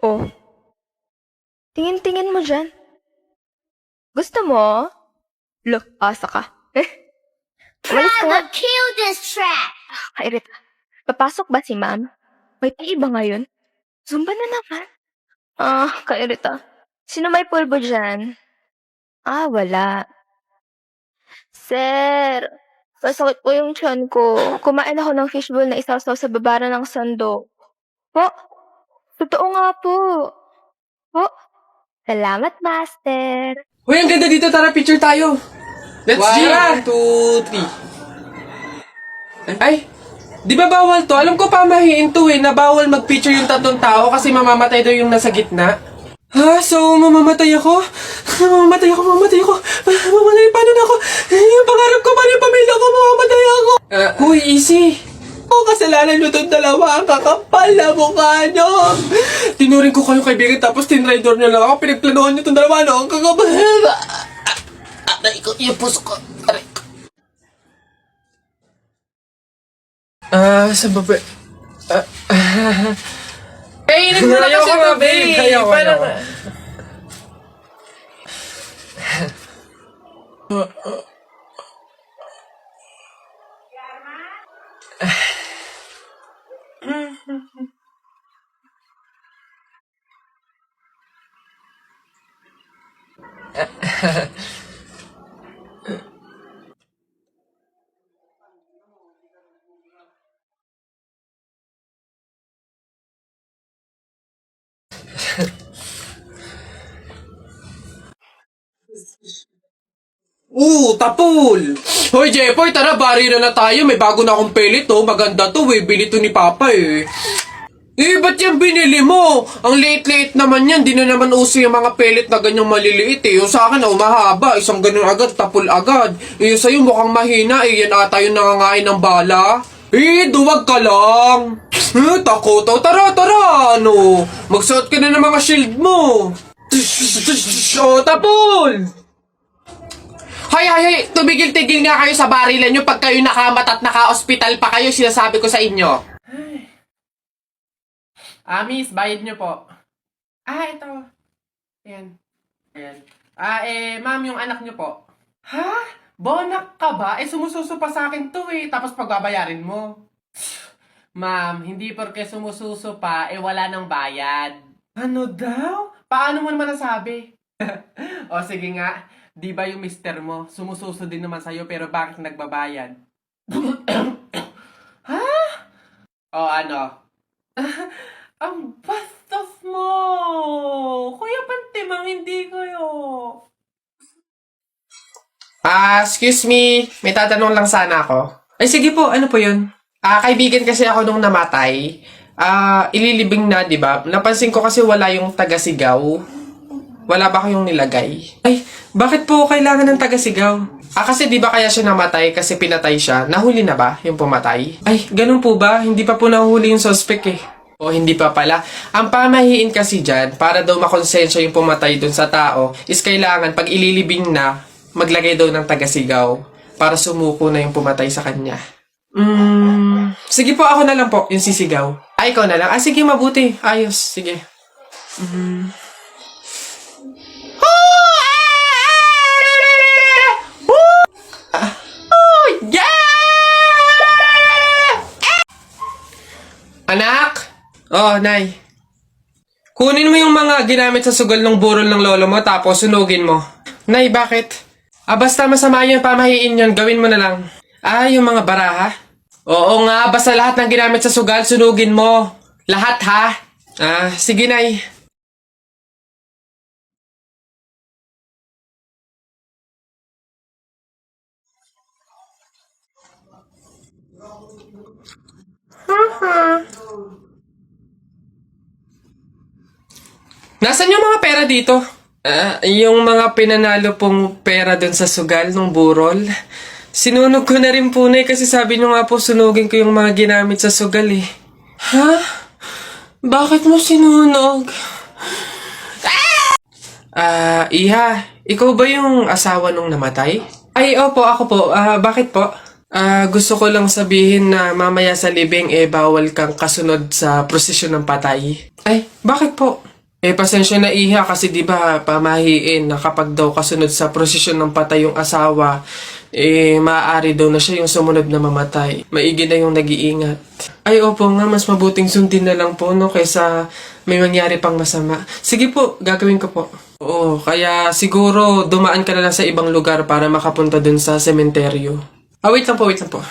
Oh, tingin-tingin mo dyan. Gusto mo? Lo, asa ka. Umalis ka nga. Kill this track! Kairita. Papasok ba si ma'am? May iba ngayon? Zumba na naman. Kairita. Sino may pulbo dyan? Wala. Sir, masakit po yung tiyan ko. Kumain ako ng fishbowl na isaw-saw sa babara ng sando. Po, totoo nga po. Po, salamat, master. Hoy, ang ganda dito. Tara, picture tayo. Let's G! 1, 2, 3. Ay, di ba bawal to? Alam ko pamahiin to na bawal mag-picture yung tatlong tao kasi mamamatay daw yung nasa gitna. Ha? So, mamamatay ako? Mamamatay ako. Mamamatay, paano na ako? Yung pangarap ko, paano yung pamilya ko? Mamamatay ako. Huy, easy. Kasalanan nyo itong dalawa. Ang kakapal na mukha nyo. Tinuring ko kayong kaibigan tapos tinrider nyo lang ako. Pinagplanohan nyo itong dalawa. Ang kakapal. Aray ko, yung puso ko. Aray ko. Sa baba. Kainin mo na kasi ito, babe. Parang... Tapol! Hoy, Jepoy, tara, bari na tayo. May bago na akong pellet, oh. Maganda to, bili to ni Papa, eh. Ba't yan binili mo? Ang liit-liit naman yan. Di na naman uso yung mga pellet na ganyang maliliit, eh. Yung sa akin, mahaba. Isang ganun agad, tapol agad. Yung sa'yo mukhang mahina, eh. Yan ata yung nangangain ng bala. Duwag ka lang. Takot, oh. Tara, ano? Magsuot ka na ng mga shield mo. Tapol! Hay, tumigil-tigil nga kayo sa barilan nyo pag kayo nakamat at naka-hospital pa kayo, sinasabi ko sa inyo. Miss, bayad nyo po. Ito. Ayan. Ma'am, yung anak nyo po. Ha? Bonak ka ba? Sumususo pa sa akin to, tapos pagbabayarin mo. Ma'am, hindi porke sumususo pa, wala nang bayad. Ano daw? Paano mo naman nasabi? O sige nga. Di ba yung mister mo, sumususo din naman sa'yo pero bakit nagbabayad? Ha? O ano? Ang bastos mo! Kuya Pantimang, hindi kayo. Excuse me. May tatanong lang sana ako. Ay, sige po. Ano po yun? Kaibigan kasi ako nung namatay. Ililibing na, di ba? Napansin ko kasi wala yung taga-sigaw. Wala ba kayong nilagay? Ay, bakit po kailangan ng taga-sigaw? Kasi di ba kaya siya namatay kasi pinatay siya? Nahuli na ba yung pumatay? Ay, ganun po ba? Hindi pa po nahuli yung suspect eh. O hindi pa pala. Ang pamahiin kasi dyan, para daw makonsensya yung pumatay dun sa tao, is kailangan pag ililibing na, maglagay daw ng taga-sigaw para sumuko na yung pumatay sa kanya. Sige po, ako na lang po, yung sisigaw. Ikaw na lang. Sige, mabuti. Ayos, sige. Anak! Nay. Kunin mo yung mga ginamit sa sugal ng burol ng lolo mo tapos sunugin mo. Nay, bakit? Basta masama yung pamahiin yun, gawin mo na lang. Yung mga baraha? Oo nga, basta lahat ng ginamit sa sugal, sunugin mo. Lahat, ha? Sige, Nay. Nasaan yung mga pera dito? Yung mga pinanalo pong pera dun sa sugal ng burol. Sinunog ko na rin po na kasi sabi nyo nga po sunugin ko yung mga ginamit sa sugal eh. Ha? Bakit mo sinunog? Iha, ikaw ba yung asawa nung namatay? Ay, opo, ako po. Bakit po? Gusto ko lang sabihin na mamaya sa libing bawal kang kasunod sa prosesyon ng patay. Ay, bakit po? Pasensya na iha kasi di ba pamahiin na kapag daw kasunod sa prosesyon ng patay yung asawa, maaari daw na siya yung sumunod na mamatay. Maigi na yung nag-iingat. Ay, opo nga, mas mabuting sundin na lang po, no, kaysa may mangyari pang masama. Sige po, gagawin ko po. Oo, kaya siguro dumaan ka na lang sa ibang lugar para makapunta dun sa sementeryo. Wait lang po, wait lang po.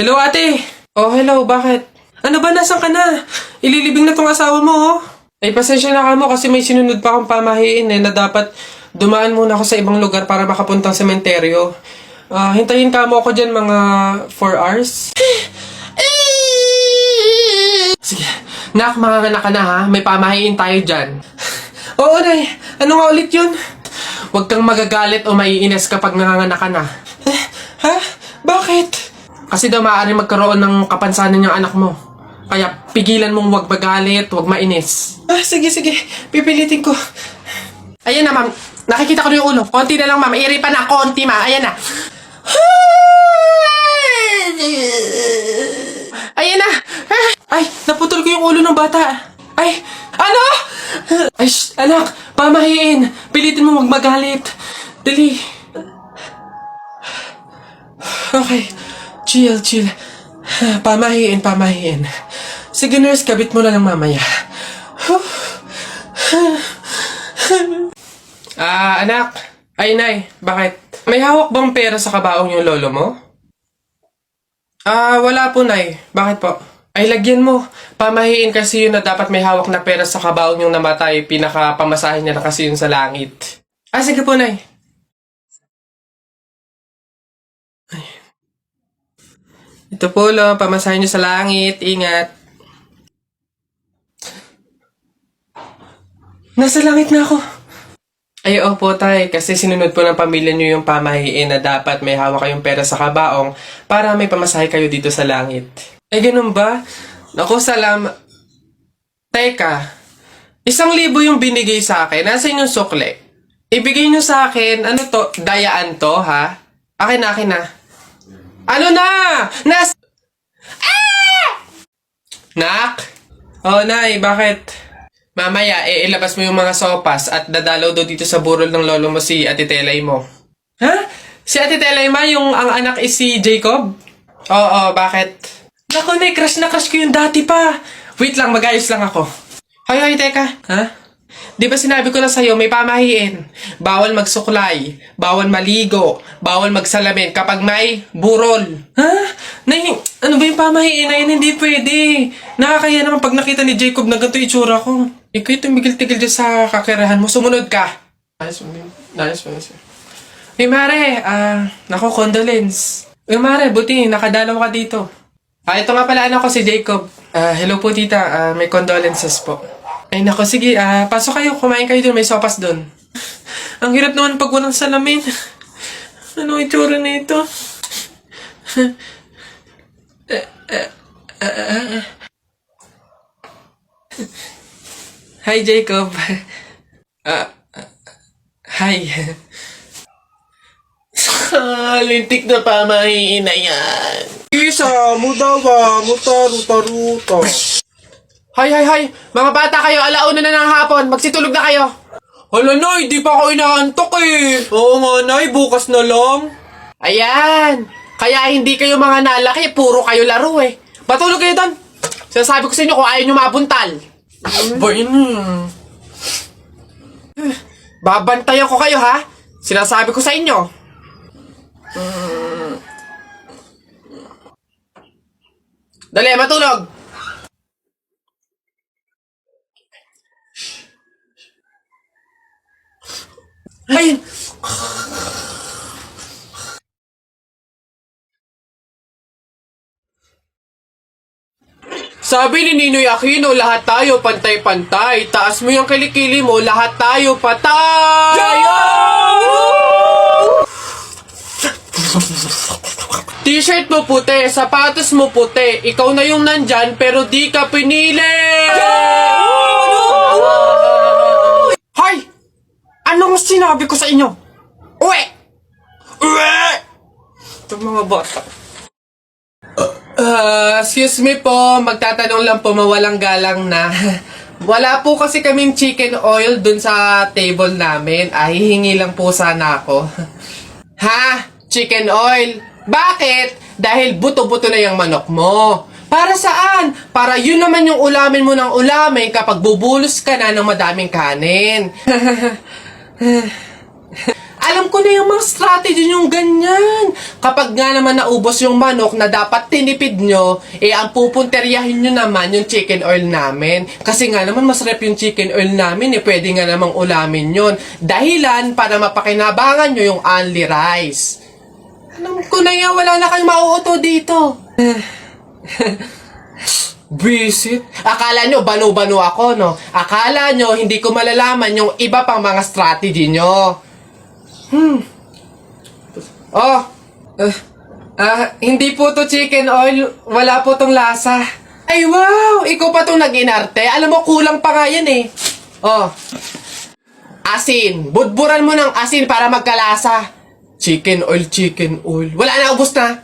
Hello, ate! Oh, hello, bakit? Ano ba, nasan ka na? Ililibing na tong asawa mo, oh. Ay, pasensya na ka mo kasi may sinunod pa akong pamahiin na dapat dumaan muna ako sa ibang lugar para makapuntang sementeryo. Hintayin ka mo ako dyan mga 4 hours. Sige, nak, manganganak ka na ha. May pamahiin tayo dyan. Oo, nay. Ano nga ulit yun? Huwag kang magagalit o maiinis kapag nanganganak ka na. Ha? Bakit? Kasi daw maaari magkaroon ng kapansanan yung anak mo. Kaya pigilan mong huwag magalit, huwag mainis. Sige. Pipilitin ko. Ayan na, ma'am. Nakikita ko na yung ulo. Konti na lang, ma'am. Iri pa na. Konti, ma'am. Ayan na. Ayan na. Ay, naputol ko yung ulo ng bata. Ay, ano? Ay, anak. Pamahiin. Pilitin mo huwag magalit. Dali. Okay. Chill. Pamahiin. Sige, nurse, kabit mo na lang mamaya. Anak. Ay, nay, bakit? May hawak bang pera sa kabaong yung lolo mo? Wala po, nay. Bakit po? Ay, lagyan mo. Pamahiin kasi yun na dapat may hawak na pera sa kabaong yung namatay. Pinakapamasahin niya na kasi yun sa langit. Sige po, nay. Ito po, lo. Pamasahin niyo sa langit. Ingat. Nasa langit na ako. Ay, opo, tay. Kasi sinunod po ng pamilya niyo yung pamahiin na dapat may hawak kayong pera sa kabaong para may pamasahe kayo dito sa langit. Ay, ganun ba? Naku, Teka. 1,000 yung binigay sa akin. Nasa yung sukle? Ibigay niyo sa akin, ano to? Dayaan to, ha? Akin na. Ano na? Nak? Oh, nay, bakit? Mamaya, ilabas mo yung mga sopas at dadalaw do dito sa burol ng lolo mo si Ate Telay mo. Ha? Si Ate Telay ma, yung ang anak is si Jacob? Oo, bakit? Naku, nay, crush na crush ko yung dati pa. Wait lang, mag-ayos lang ako. Hoy, teka. Ha? Di ba sinabi ko na sa'yo, may pamahiin. Bawal magsuklay, bawal maligo, bawal magsalamin kapag may burol. Ha? Nay, ano ba yung pamahiin na yun? Hindi pwede. Nakakaya naman pag nakita ni Jacob na ganito itsura ko. Ikaw tumigil-tigil dyan sa kakirahan mo. Sumunod ka. Nice. Hey, Mare. Naku, condolence. Hey, Mare, buti. Nakadalaw ka dito. Ito nga pala anak ko si Jacob. Hello po, tita. May condolences po. Ay, naku, sige. Pasok kayo. Kumain kayo dun. May sopas dun. Ang hirap naman pag walang salamin. Ano itsura na ito? Hi, Jacob. Hi. Lintik na pamahiin na yan. Isa, mudawa, mutaruta-ruta. Hay. Mga bata kayo, alauna na ng hapon. Magsitulog na kayo. Hala, Nay, di pa ako inaantok eh. Oo nga, Nay, bukas na lang. Ayan. Kaya hindi kayo mga nalaki, puro kayo laro eh. Matulog kayo doon. Sinasabi ko sa inyo kung ayaw nyo mabuntal. Ba yun? Babantayan ko kayo ha. Sinasabi ko sa inyo. Dali, matulog. Ayun. Sabi ni Ninoy Aquino, lahat tayo pantay-pantay. Taas mo yung kilikili mo, lahat tayo patay! T-shirt mo puti, sapatos mo puti. Ikaw na yung nandyan, pero di ka pinili! Hoy! Anong sinabi ko sa inyo? Uwe! Itong mga bata. Excuse me po, magtatanong lang po mawalang galang na. Wala po kasi kaming chicken oil dun sa table namin. Hihingi lang po sana ako. Ha? Chicken oil? Bakit? Dahil buto-buto na yung manok mo. Para saan? Para yun naman yung ulamin mo ng ulamin kapag bubulos ka na ng madaming kanin. Alam ko na yung mga strategy yung ganyan. Kapag nga naman naubos yung manok na dapat tinipid nyo, ang pupunteryahin nyo naman yung chicken oil namin. Kasi nga naman masarap yung chicken oil namin, pwede nga namang ulamin yun. Dahilan para mapakinabangan nyo yung only rice. Alam ko na yan, wala na kayong mauuto dito. Visit? Akala nyo, banu-banu ako, no? Akala nyo, hindi ko malalaman yung iba pang mga strategy nyo. Hindi po to chicken oil. Wala po tong lasa. Ay, wow! Ikaw pa tong nag-inarte. Alam mo, kulang pa nga yan eh. Asin. Budburan mo ng asin para magkalasa. Chicken oil, chicken oil. Wala na, ubos na.